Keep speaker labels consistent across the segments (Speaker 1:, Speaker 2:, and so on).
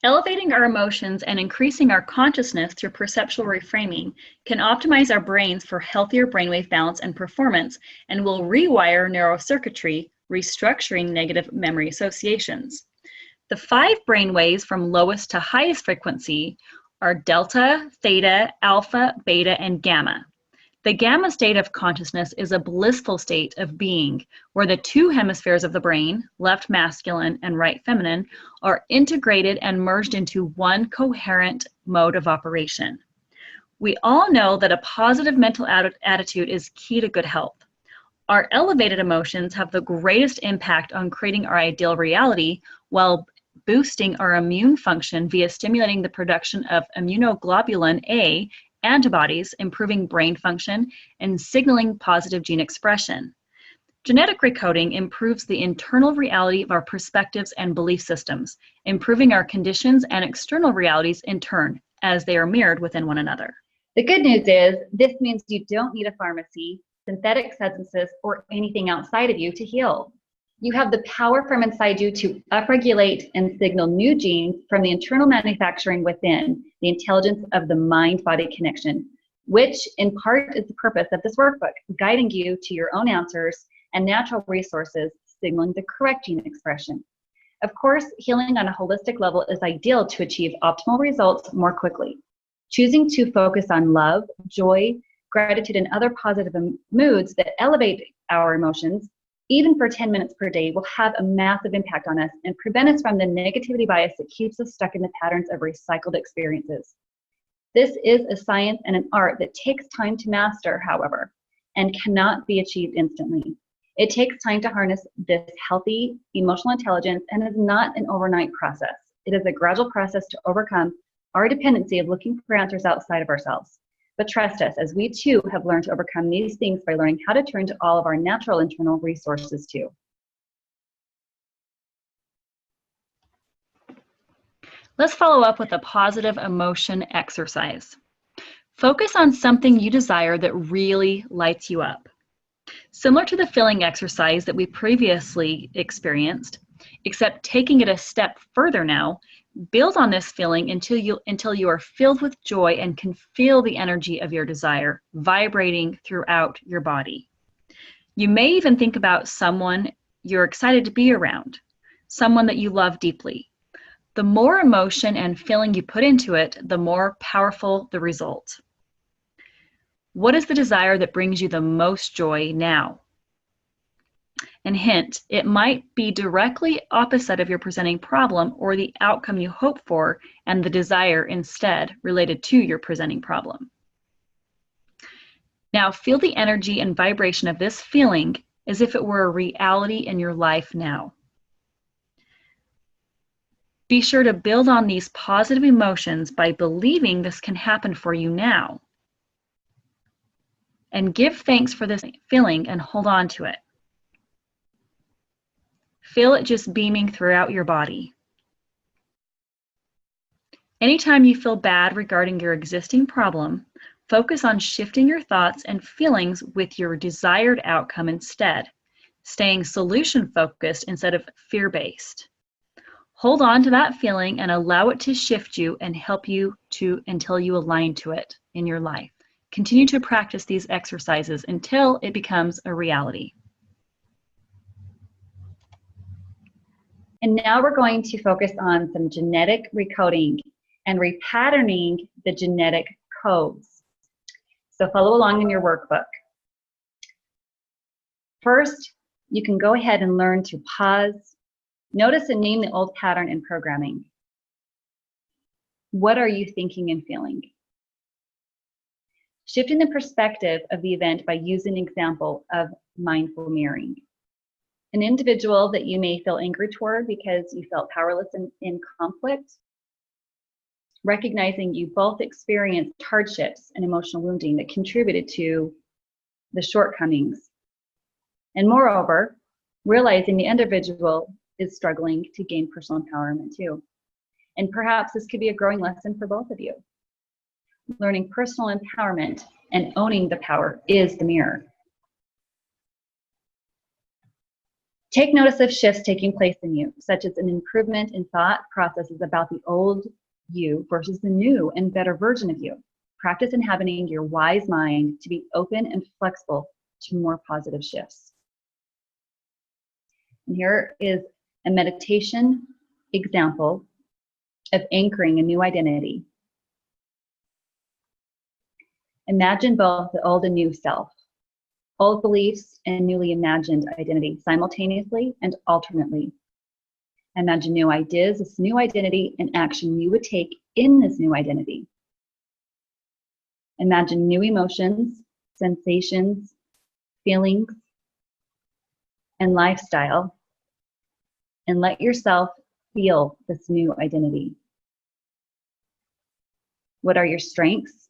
Speaker 1: Elevating our emotions and increasing our consciousness through perceptual reframing can optimize our brains for healthier brainwave balance and performance, and will rewire neurocircuitry, restructuring negative memory associations. The 5 brainwaves from lowest to highest frequency are delta, theta, alpha, beta, and gamma. The gamma state of consciousness is a blissful state of being where the 2 hemispheres of the brain, left masculine and right feminine, are integrated and merged into one coherent mode of operation. We all know that a positive mental attitude is key to good health. Our elevated emotions have the greatest impact on creating our ideal reality while boosting our immune function via stimulating the production of immunoglobulin A antibodies, improving brain function, and signaling positive gene expression. Genetic recoding improves the internal reality of our perspectives and belief systems, improving our conditions and external realities in turn, as they are mirrored within one another.
Speaker 2: The good news is, this means you don't need a pharmacy, synthetic substances, or anything outside of you to heal. You have the power from inside you to upregulate and signal new genes from the internal manufacturing within, the intelligence of the mind-body connection, which in part is the purpose of this workbook, guiding you to your own answers and natural resources, signaling the correct gene expression. Of course, healing on a holistic level is ideal to achieve optimal results more quickly. Choosing to focus on love, joy, gratitude, and other positive moods that elevate our emotions, even for 10 minutes per day, will have a massive impact on us and prevent us from the negativity bias that keeps us stuck in the patterns of recycled experiences. This is a science and an art that takes time to master, however, and cannot be achieved instantly. It takes time to harness this healthy emotional intelligence and is not an overnight process. It is a gradual process to overcome our dependency of looking for answers outside of ourselves. But trust us, as we too have learned to overcome these things by learning how to turn to all of our natural internal resources too.
Speaker 1: Let's follow up with a positive emotion exercise. Focus on something you desire that really lights you up. Similar to the feeling exercise that we previously experienced, except taking it a step further now, build on this feeling until you are filled with joy and can feel the energy of your desire vibrating throughout your body. You may even think about someone you're excited to be around, someone that you love deeply. The more emotion and feeling you put into it, the more powerful the result. What is the desire that brings you the most joy now? And hint, it might be directly opposite of your presenting problem or the outcome you hope for, and the desire instead related to your presenting problem. Now feel the energy and vibration of this feeling as if it were a reality in your life now. Be sure to build on these positive emotions by believing this can happen for you now. And give thanks for this feeling and hold on to it. Feel it just beaming throughout your body. Anytime you feel bad regarding your existing problem, focus on shifting your thoughts and feelings with your desired outcome instead, staying solution-focused instead of fear-based. Hold on to that feeling and allow it to shift you and help you until you align to it in your life. Continue to practice these exercises until it becomes a reality.
Speaker 2: And now we're going to focus on some genetic recoding and repatterning the genetic codes. So follow along in your workbook. First, you can go ahead and learn to pause, notice and name the old pattern in programming. What are you thinking and feeling? Shifting the perspective of the event by using an example of mindful mirroring. An individual that you may feel angry toward because you felt powerless in conflict. Recognizing you both experienced hardships and emotional wounding that contributed to the shortcomings. And moreover, realizing the individual is struggling to gain personal empowerment too. And perhaps this could be a growing lesson for both of you. Learning personal empowerment and owning the power is the mirror. Take notice of shifts taking place in you, such as an improvement in thought processes about the old you versus the new and better version of you. Practice inhabiting your wise mind to be open and flexible to more positive shifts. And here is a meditation example of anchoring a new identity. Imagine both the old and new self, old beliefs and newly imagined identity simultaneously and alternately. Imagine new ideas, this new identity, and action you would take in this new identity. Imagine new emotions, sensations, feelings, and lifestyle, and let yourself feel this new identity. What are your strengths?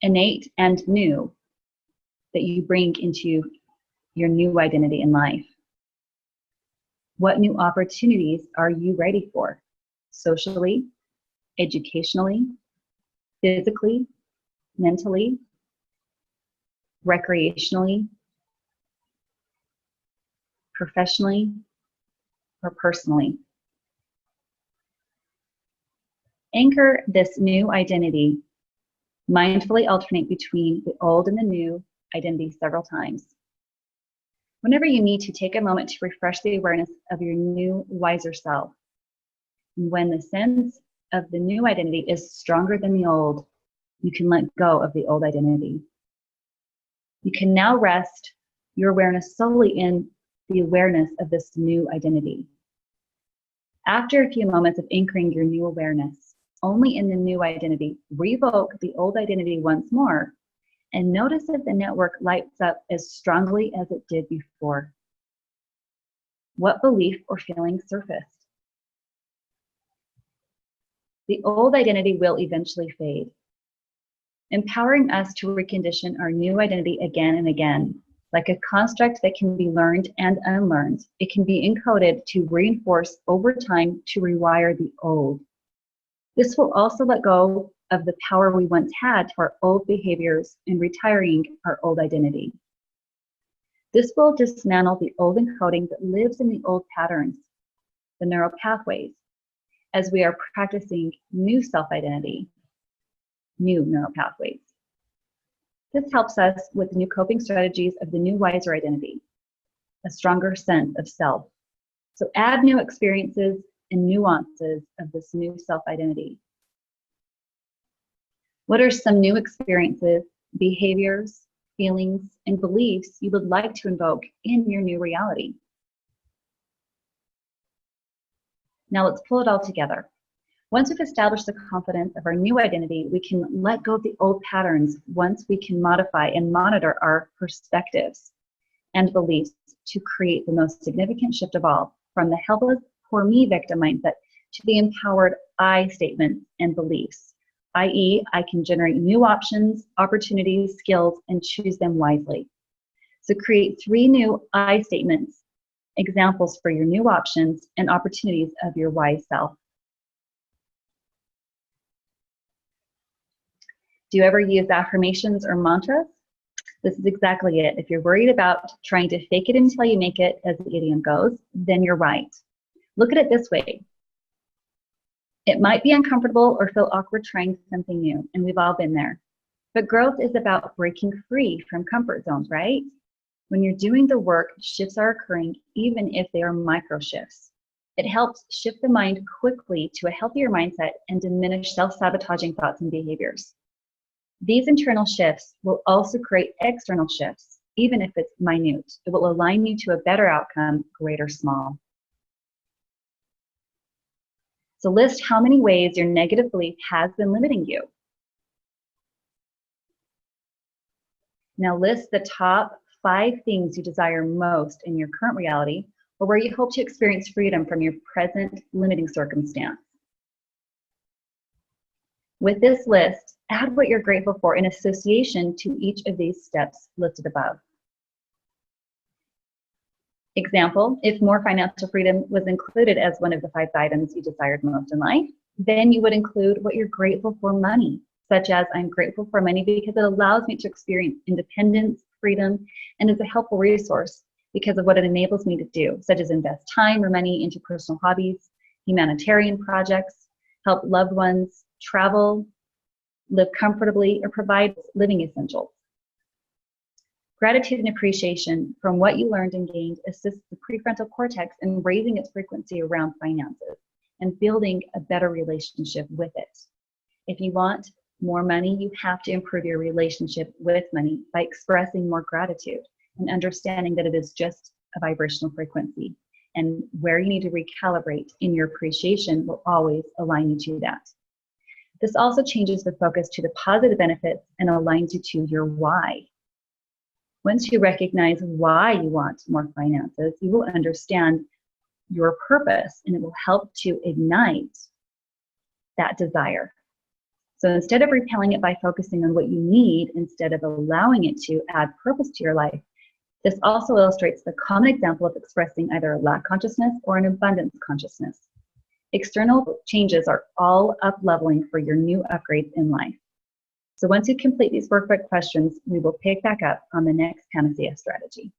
Speaker 2: Innate and new that you bring into your new identity in life. What new opportunities are you ready for? Socially, educationally, physically, mentally, recreationally, professionally, or personally. Anchor this new identity. Mindfully alternate between the old and the new identity several times. Whenever you need to, take a moment to refresh the awareness of your new, wiser self. And when the sense of the new identity is stronger than the old, you can let go of the old identity. You can now rest your awareness solely in the awareness of this new identity. After a few moments of anchoring your new awareness, only in the new identity, revoke the old identity once more and notice if the network lights up as strongly as it did before. What belief or feeling surfaced? The old identity will eventually fade, empowering us to recondition our new identity again and again. Like a construct that can be learned and unlearned, it can be encoded to reinforce over time to rewire the old. This will also let go of the power we once had to our old behaviors in retiring our old identity. This will dismantle the old encoding that lives in the old patterns, the neural pathways, as we are practicing new self-identity, new neural pathways. This helps us with new coping strategies of the new wiser identity, a stronger sense of self. So add new experiences and nuances of this new self-identity. What are some new experiences, behaviors, feelings, and beliefs you would like to invoke in your new reality? Now let's pull it all together. Once we've established the confidence of our new identity, we can let go of the old patterns once we can modify and monitor our perspectives and beliefs to create the most significant shift of all, from the helpless poor me victim mindset to the empowered I statements and beliefs, i.e., I can generate new options, opportunities, skills, and choose them wisely. So create 3 new I statements, examples for your new options and opportunities of your wise self. Do you ever use affirmations or mantras? This is exactly it. If you're worried about trying to fake it until you make it, as the idiom goes, then you're right. Look at it this way. It might be uncomfortable or feel awkward trying something new, and we've all been there. But growth is about breaking free from comfort zones, right? When you're doing the work, shifts are occurring, even if they are micro shifts. It helps shift the mind quickly to a healthier mindset and diminish self-sabotaging thoughts and behaviors. These internal shifts will also create external shifts, even if it's minute. It will align you to a better outcome, great or small. So list how many ways your negative belief has been limiting you. Now list the top 5 things you desire most in your current reality, or where you hope to experience freedom from your present limiting circumstance. With this list, add what you're grateful for in association to each of these steps listed above. Example, if more financial freedom was included as one of the 5 items you desired most in life, then you would include what you're grateful for money, such as I'm grateful for money because it allows me to experience independence, freedom, and is a helpful resource because of what it enables me to do, such as invest time or money into personal hobbies, humanitarian projects, help loved ones travel, live comfortably, or provide living essentials. Gratitude and appreciation from what you learned and gained assists the prefrontal cortex in raising its frequency around finances and building a better relationship with it. If you want more money, you have to improve your relationship with money by expressing more gratitude and understanding that it is just a vibrational frequency. And where you need to recalibrate in your appreciation will always align you to that. This also changes the focus to the positive benefits and aligns you to your why. Once you recognize why you want more finances, you will understand your purpose and it will help to ignite that desire. So instead of repelling it by focusing on what you need, instead of allowing it to add purpose to your life, this also illustrates the common example of expressing either a lack consciousness or an abundance consciousness. External changes are all up-leveling for your new upgrades in life. So once you complete these workbook questions, we will pick back up on the next PANACEA strategy.